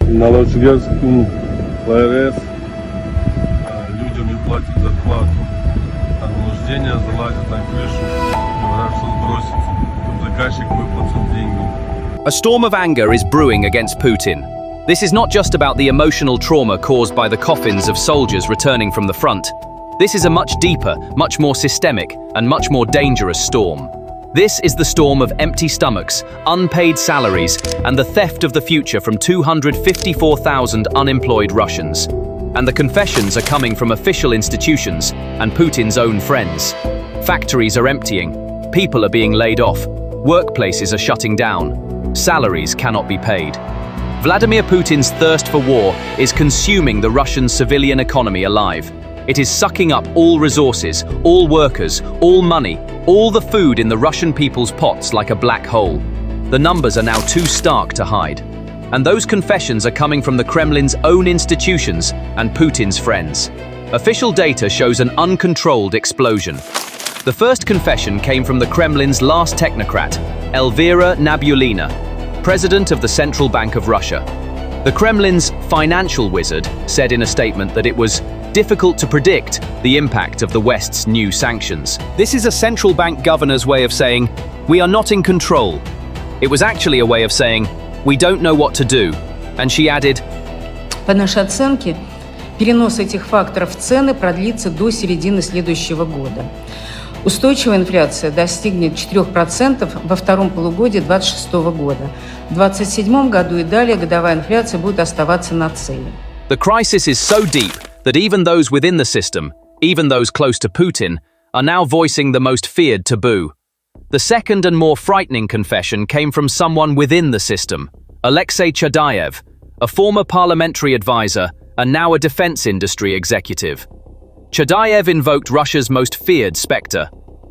налогоплательщикам ЛАЙОФФС людям не платят зарплату, а вынуждение залазят на крышу, говорят, что сбросится. Заказчик выплатил деньги. A storm of anger is brewing against Putin. This is not just about the emotional trauma caused by the coffins of soldiers returning from the front. This is a much deeper, much more systemic, and much more dangerous storm. This is the storm of empty stomachs, unpaid salaries, and the theft of the future from 254,000 unemployed Russians. And the confessions are coming from official institutions and Putin's own friends. Factories are emptying, people are being laid off, workplaces are shutting down, salaries cannot be paid. Vladimir Putin's thirst for war is consuming the Russian civilian economy alive. It is sucking up all resources, all workers, all money, all the food in the Russian people's pots like a black hole. The numbers are now too stark to hide. And those confessions are coming from the Kremlin's own institutions and Putin's friends. Official data shows an uncontrolled explosion. The first confession came from the Kremlin's last technocrat, Elvira Nabiullina, president of the Central Bank of Russia. The Kremlin's financial wizard said in a statement that it was difficult to predict the impact of the West's new sanctions. This is a central bank governor's way of saying, we are not in control. It was actually a way of saying, we don't know what to do. And she added, по нашей оценке, перенос этих факторов в цены продлится до середины следующего года. Устойчивая инфляция достигнет 4% во втором полугодии 2026 года. В 2027 году и далее годовая инфляция будет оставаться на цели. The crisis is so deep that even those within the system, even those close to Putin, are now voicing the most feared taboo. The second and more frightening confession came from someone within the system, Alexei Chadayev, a former parliamentary advisor and now a defense industry executive. Chadayev invoked Russia's most feared specter.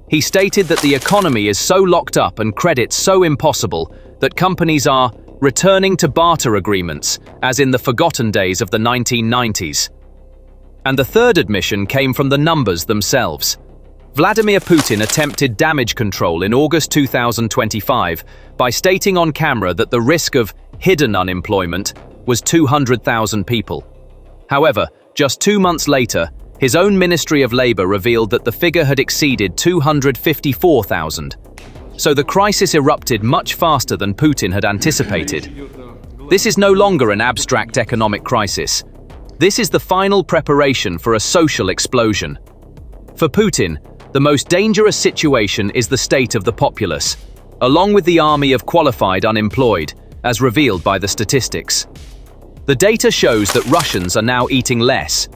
He stated that the economy is so locked up and credit so impossible that companies are returning to barter agreements, as in the forgotten days of the 1990s. And the third admission came from the numbers themselves. Vladimir Putin attempted damage control in August 2025 by stating on camera that the risk of hidden unemployment was 200,000 people. However, just 2 months later, his own Ministry of Labor revealed that the figure had exceeded 254,000. So the crisis erupted much faster than Putin had anticipated. This is no longer an abstract economic crisis. This is the final preparation for a social explosion. For Putin, the most dangerous situation is the state of the populace, along with the army of qualified unemployed, as revealed by the statistics. The data shows that Russians are now eating less.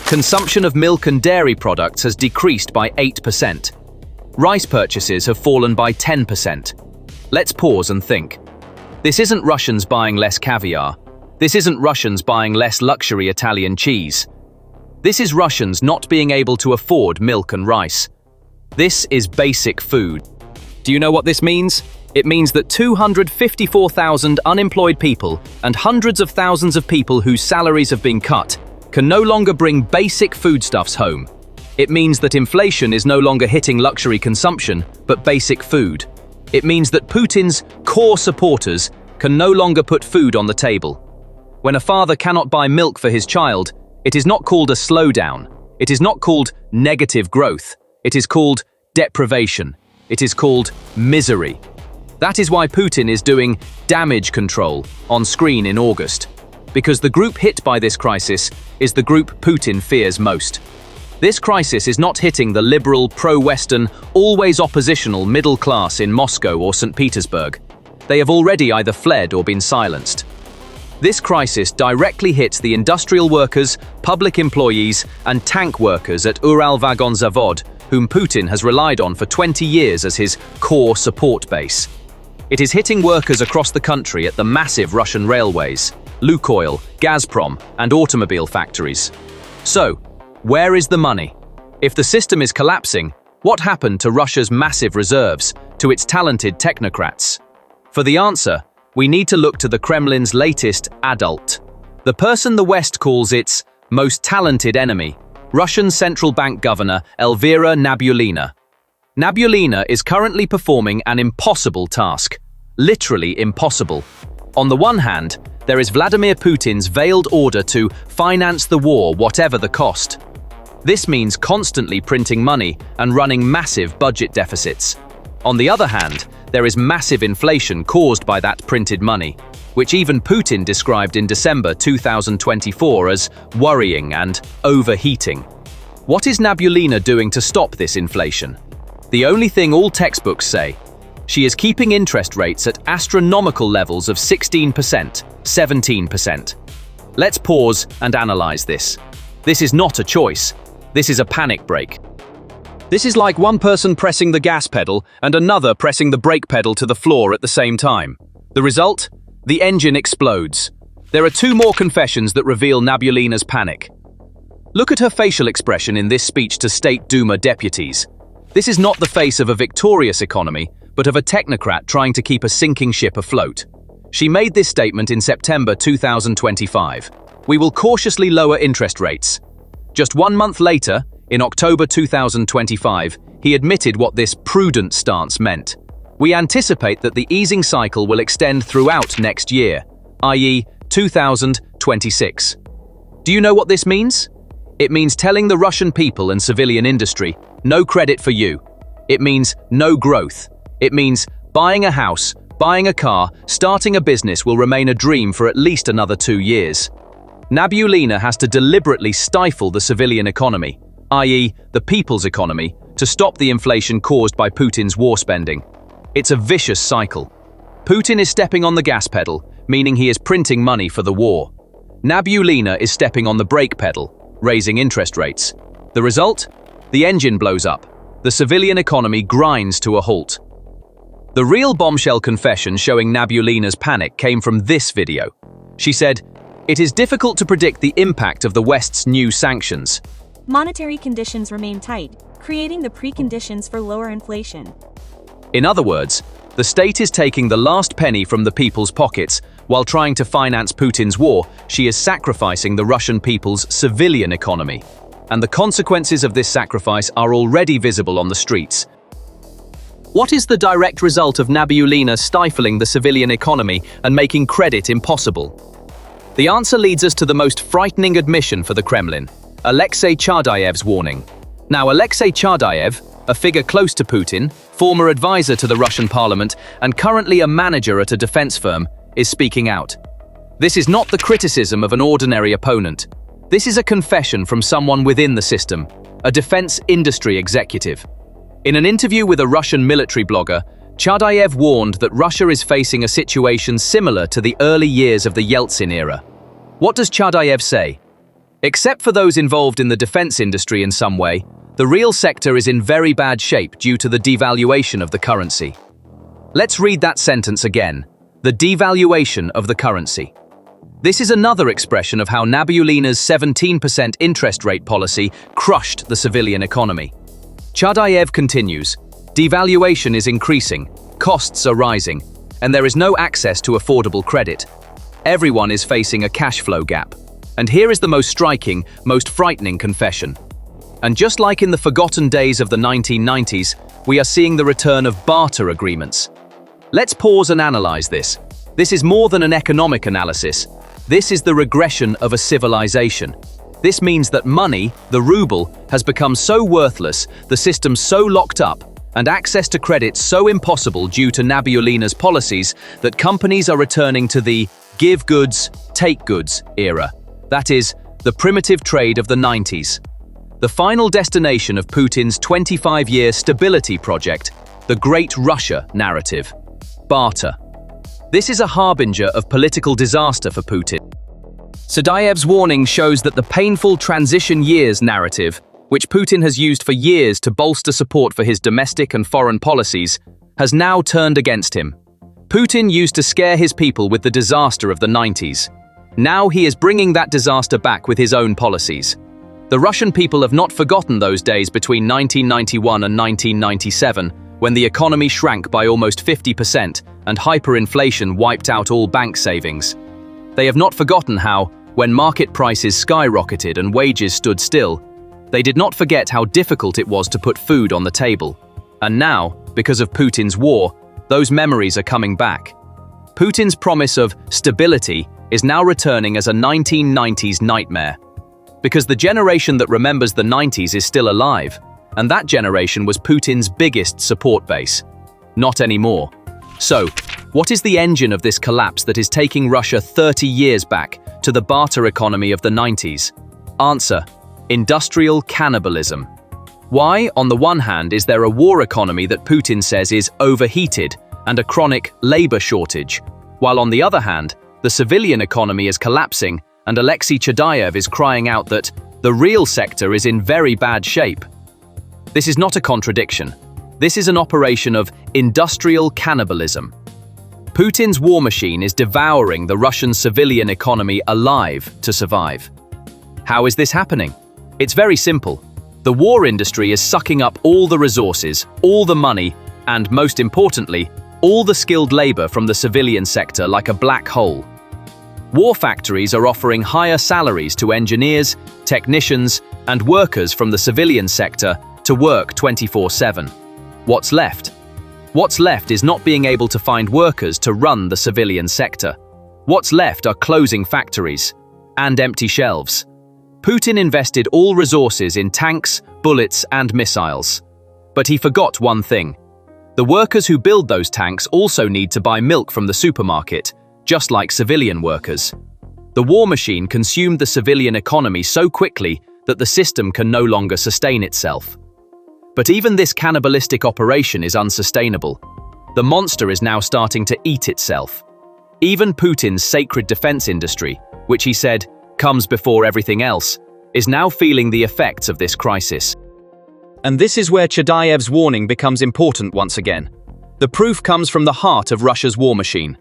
Consumption of milk and dairy products has decreased by 8%. Rice purchases have fallen by 10%. Let's pause and think. This isn't Russians buying less caviar. This isn't Russians buying less luxury Italian cheese. This is Russians not being able to afford milk and rice. This is basic food. Do you know what this means? It means that 254,000 unemployed people and hundreds of thousands of people whose salaries have been cut can no longer bring basic foodstuffs home. It means that inflation is no longer hitting luxury consumption, but basic food. It means that Putin's core supporters can no longer put food on the table. When a father cannot buy milk for his child, it is not called a slowdown. It is not called negative growth. It is called deprivation. It is called misery. That is why Putin is doing damage control on screen in August. Because the group hit by this crisis is the group Putin fears most. This crisis is not hitting the liberal, pro-Western, always oppositional middle class in Moscow or St. Petersburg. They have already either fled or been silenced. This crisis directly hits the industrial workers, public employees, and tank workers at Uralvagonzavod, whom Putin has relied on for 20 years as his core support base. It is hitting workers across the country at the massive Russian railways, Lukoil, Gazprom, and automobile factories. So, where is the money? If the system is collapsing, what happened to Russia's massive reserves, to its talented technocrats? For the answer, we need to look to the Kremlin's latest adult, the person the West calls its most talented enemy, Russian Central Bank Governor Elvira Nabiullina. Nabiullina is currently performing an impossible task, literally impossible. On the one hand, there is Vladimir Putin's veiled order to finance the war whatever the cost. This means constantly printing money and running massive budget deficits. On the other hand, there is massive inflation caused by that printed money, which even Putin described in December 2024 as worrying and overheating. What is Nabiullina doing to stop this inflation? The only thing all textbooks say: she is keeping interest rates at astronomical levels of 16%, 17%. Let's pause and analyze this. This is not a choice. This is a panic brake. This is like one person pressing the gas pedal and another pressing the brake pedal to the floor at the same time. The result? The engine explodes. There are two more confessions that reveal Nabiullina's panic. Look at her facial expression in this speech to State Duma deputies. This is not the face of a victorious economy, but of a technocrat trying to keep a sinking ship afloat. She made this statement in September 2025. We will cautiously lower interest rates. Just 1 month later, in October 2025, he admitted what this prudent stance meant. We anticipate that the easing cycle will extend throughout next year, i.e. 2026. Do you know what this means? It means telling the Russian people and civilian industry, no credit for you. It means no growth. It means buying a house, buying a car, starting a business will remain a dream for at least another 2 years. Nabiullina has to deliberately stifle the civilian economy, i.e. the people's economy, to stop the inflation caused by Putin's war spending. It's a vicious cycle. Putin is stepping on the gas pedal, meaning he is printing money for the war. Nabiullina is stepping on the brake pedal, raising interest rates. The result? The engine blows up. The civilian economy grinds to a halt. The real bombshell confession showing Nabiullina's panic came from this video. She said, "It is difficult to predict the impact of the West's new sanctions. Monetary conditions remain tight, creating the preconditions for lower inflation." In other words, the state is taking the last penny from the people's pockets while trying to finance Putin's war. She is sacrificing the Russian people's civilian economy. And the consequences of this sacrifice are already visible on the streets. What is the direct result of Nabiullina stifling the civilian economy and making credit impossible? The answer leads us to the most frightening admission for the Kremlin: Alexei Chadayev's warning. Now, Alexei Chadayev, a figure close to Putin, former advisor to the Russian parliament, and currently a manager at a defense firm, is speaking out. This is not the criticism of an ordinary opponent. This is a confession from someone within the system, a defense industry executive. In an interview with a Russian military blogger, Chadayev warned that Russia is facing a situation similar to the early years of the Yeltsin era. What does Chadayev say? Except for those involved in the defense industry in some way, the real sector is in very bad shape due to the devaluation of the currency. Let's read that sentence again. The devaluation of the currency. This is another expression of how Nabiullina's 17% interest rate policy crushed the civilian economy. Chadayev continues, devaluation is increasing, costs are rising, and there is no access to affordable credit. Everyone is facing a cash flow gap. And here is the most striking, most frightening confession. And just like in the forgotten days of the 1990s, we are seeing the return of barter agreements. Let's pause and analyze this. This is more than an economic analysis. This is the regression of a civilization. This means that money, the ruble, has become so worthless, the system so locked up, and access to credit so impossible due to Nabiullina's policies that companies are returning to the give goods, take goods era. That is, the primitive trade of the 90s. The final destination of Putin's 25-year stability project, the Great Russia narrative. Barter. This is a harbinger of political disaster for Putin. Chadayev's warning shows that the painful transition years narrative, which Putin has used for years to bolster support for his domestic and foreign policies, has now turned against him. Putin used to scare his people with the disaster of the 90s. Now he is bringing that disaster back with his own policies. The Russian people have not forgotten those days between 1991 and 1997, when the economy shrank by almost 50% and hyperinflation wiped out all bank savings. They have not forgotten how, when market prices skyrocketed and wages stood still, they did not forget how difficult it was to put food on the table. And now, because of Putin's war, those memories are coming back. Putin's promise of stability is now returning as a 1990s nightmare. Because the generation that remembers the 90s is still alive, and that generation was Putin's biggest support base. Not anymore. So, what is the engine of this collapse that is taking Russia 30 years back to the barter economy of the 90s? Answer: industrial cannibalism. Why, on the one hand, is there a war economy that Putin says is overheated and a chronic labor shortage, while on the other hand, the civilian economy is collapsing and Alexei Chadayev is crying out that the real sector is in very bad shape? This is not a contradiction. This is an operation of industrial cannibalism. Putin's war machine is devouring the Russian civilian economy alive to survive. How is this happening? It's very simple. The war industry is sucking up all the resources, all the money, and most importantly, all the skilled labor from the civilian sector like a black hole. War factories are offering higher salaries to engineers, technicians, and workers from the civilian sector to work 24/7. What's left? What's left is not being able to find workers to run the civilian sector. What's left are closing factories and empty shelves. Putin invested all resources in tanks, bullets, and missiles. But he forgot one thing. The workers who build those tanks also need to buy milk from the supermarket, just like civilian workers. The war machine consumed the civilian economy so quickly that the system can no longer sustain itself. But even this cannibalistic operation is unsustainable. The monster is now starting to eat itself. Even Putin's sacred defense industry, which he said comes before everything else, is now feeling the effects of this crisis. And this is where Chadayev's warning becomes important once again. The proof comes from the heart of Russia's war machine.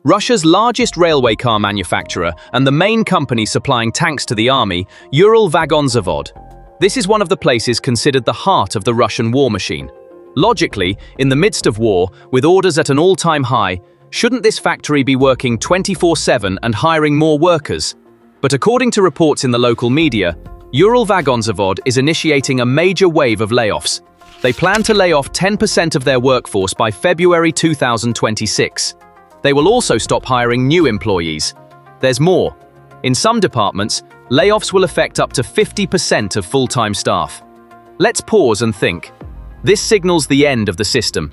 Russia's largest railway car manufacturer and the main company supplying tanks to the army, Uralvagonzavod. This is one of the places considered the heart of the Russian war machine. Logically, in the midst of war, with orders at an all-time high, shouldn't this factory be working 24/7 and hiring more workers? But according to reports in the local media, Uralvagonzavod is initiating a major wave of layoffs. They plan to lay off 10% of their workforce by February 2026. They will also stop hiring new employees. There's more. In some departments, layoffs will affect up to 50% of full-time staff. Let's pause and think. This signals the end of the system.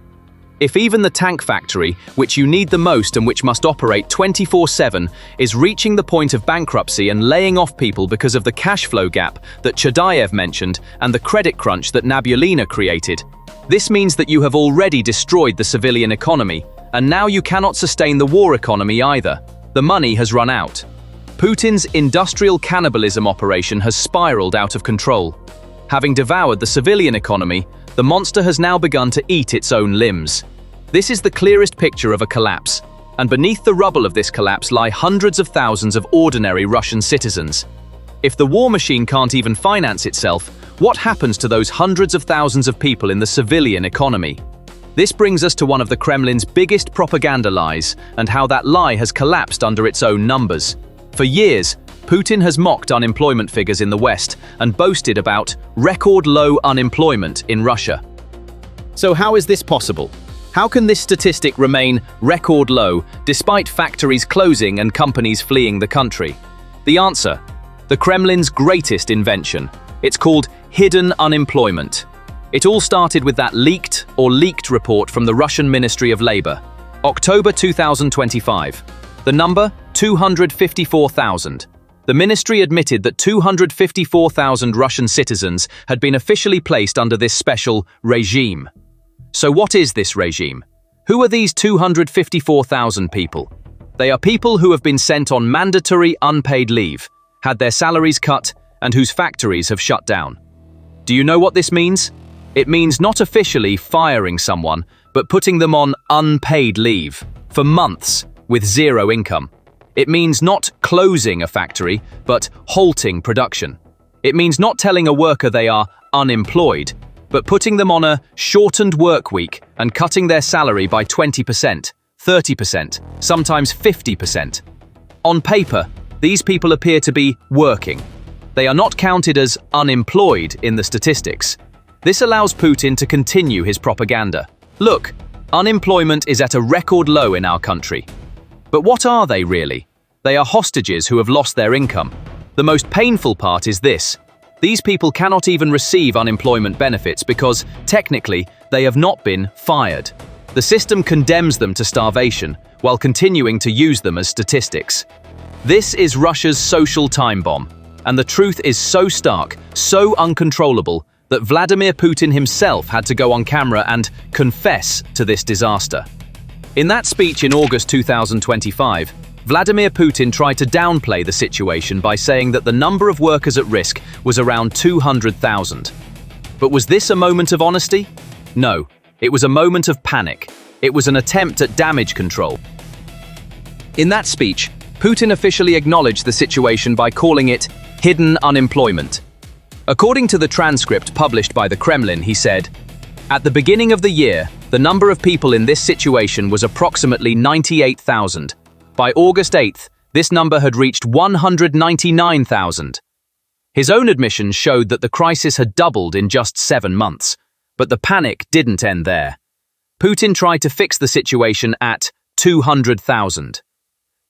If even the tank factory, which you need the most and which must operate 24/7, is reaching the point of bankruptcy and laying off people because of the cash flow gap that Chadayev mentioned and the credit crunch that Nabiullina created, this means that you have already destroyed the civilian economy, and now you cannot sustain the war economy either. The money has run out. Putin's industrial cannibalism operation has spiraled out of control. Having devoured the civilian economy, the monster has now begun to eat its own limbs. This is the clearest picture of a collapse, and beneath the rubble of this collapse lie hundreds of thousands of ordinary Russian citizens. If the war machine can't even finance itself, what happens to those hundreds of thousands of people in the civilian economy? This brings us to one of the Kremlin's biggest propaganda lies, and how that lie has collapsed under its own numbers. For years, Putin has mocked unemployment figures in the West and boasted about record low unemployment in Russia. So how is this possible? How can this statistic remain record low despite factories closing and companies fleeing the country? The answer: the Kremlin's greatest invention. It's called hidden unemployment. It all started with that leaked report from the Russian Ministry of Labor. October 2025. The number: 254,000. The ministry admitted that 254,000 Russian citizens had been officially placed under this special regime. So what is this regime? Who are these 254,000 people? They are people who have been sent on mandatory unpaid leave, had their salaries cut, and whose factories have shut down. Do you know what this means? It means not officially firing someone, but putting them on unpaid leave for months with zero income. It means not closing a factory, but halting production. It means not telling a worker they are unemployed, but putting them on a shortened work week and cutting their salary by 20%, 30%, sometimes 50%. On paper, these people appear to be working. They are not counted as unemployed in the statistics. This allows Putin to continue his propaganda. Look, unemployment is at a record low in our country. But what are they really? They are hostages who have lost their income. The most painful part is this. These people cannot even receive unemployment benefits because, technically, they have not been fired. The system condemns them to starvation while continuing to use them as statistics. This is Russia's social time bomb, and the truth is so stark, so uncontrollable, that Vladimir Putin himself had to go on camera and confess to this disaster. In that speech in August 2025, Vladimir Putin tried to downplay the situation by saying that the number of workers at risk was around 200,000. But was this a moment of honesty? No, it was a moment of panic. It was an attempt at damage control. In that speech, Putin officially acknowledged the situation by calling it hidden unemployment. According to the transcript published by the Kremlin, he said, "At the beginning of the year, the number of people in this situation was approximately 98,000. By August 8th, this number had reached 199,000. His own admissions showed that the crisis had doubled in just 7 months, but the panic didn't end there. Putin tried to fix the situation at 200,000.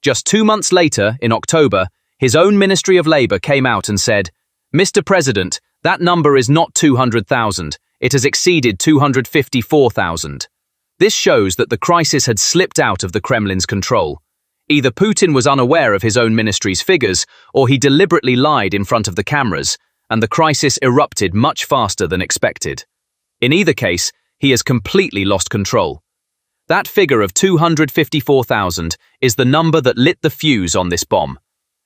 Just 2 months later, in October, his own Ministry of Labor came out and said, "Mr. President, that number is not 200,000, it has exceeded 254,000. This shows that the crisis had slipped out of the Kremlin's control. Either Putin was unaware of his own ministry's figures, or he deliberately lied in front of the cameras, and the crisis erupted much faster than expected. In either case, he has completely lost control. That figure of 254,000 is the number that lit the fuse on this bomb,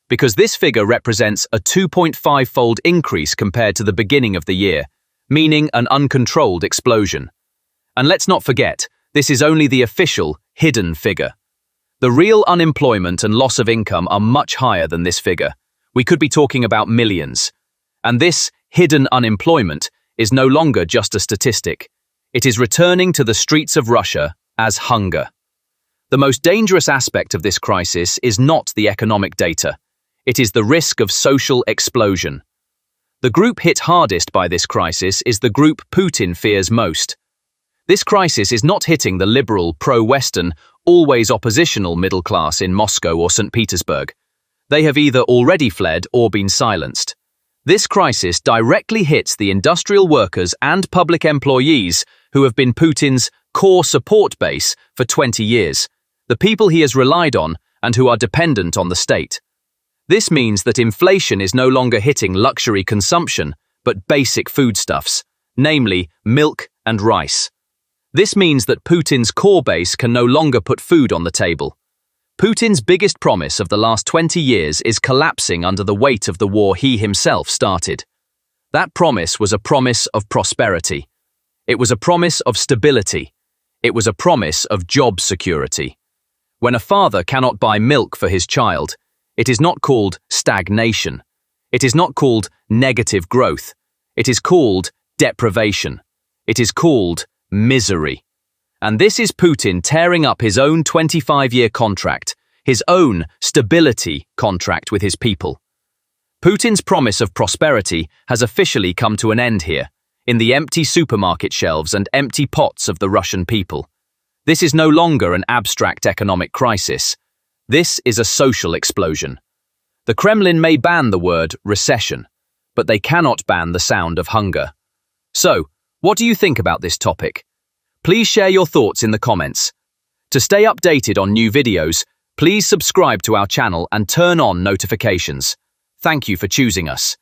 because this figure represents a 2.5-fold increase compared to the beginning of the year, meaning an uncontrolled explosion. And let's not forget, this is only the official, hidden figure. The real unemployment and loss of income are much higher than this figure. We could be talking about millions. And this hidden unemployment is no longer just a statistic. It is returning to the streets of Russia as hunger. The most dangerous aspect of this crisis is not the economic data. It is the risk of social explosion. The group hit hardest by this crisis is the group Putin fears most. This crisis is not hitting the liberal, pro-Western, always oppositional middle class in Moscow or St. Petersburg. They have either already fled or been silenced. This crisis directly hits the industrial workers and public employees who have been Putin's core support base for 20 years, the people he has relied on and who are dependent on the state. This means that inflation is no longer hitting luxury consumption, but basic foodstuffs, namely milk and rice. This means that Putin's core base can no longer put food on the table. Putin's biggest promise of the last 20 years is collapsing under the weight of the war he himself started. That promise was a promise of prosperity. It was a promise of stability. It was a promise of job security. When a father cannot buy milk for his child, it is not called stagnation. It is not called negative growth. It is called deprivation. It is called misery. And this is Putin tearing up his own 25-year contract, his own stability contract with his people. Putin's promise of prosperity has officially come to an end here, in the empty supermarket shelves and empty pots of the Russian people. This is no longer an abstract economic crisis. This is a social explosion. The Kremlin may ban the word recession, but they cannot ban the sound of hunger. So, what do you think about this topic? Please share your thoughts in the comments. To stay updated on new videos, please subscribe to our channel and turn on notifications. Thank you for choosing us.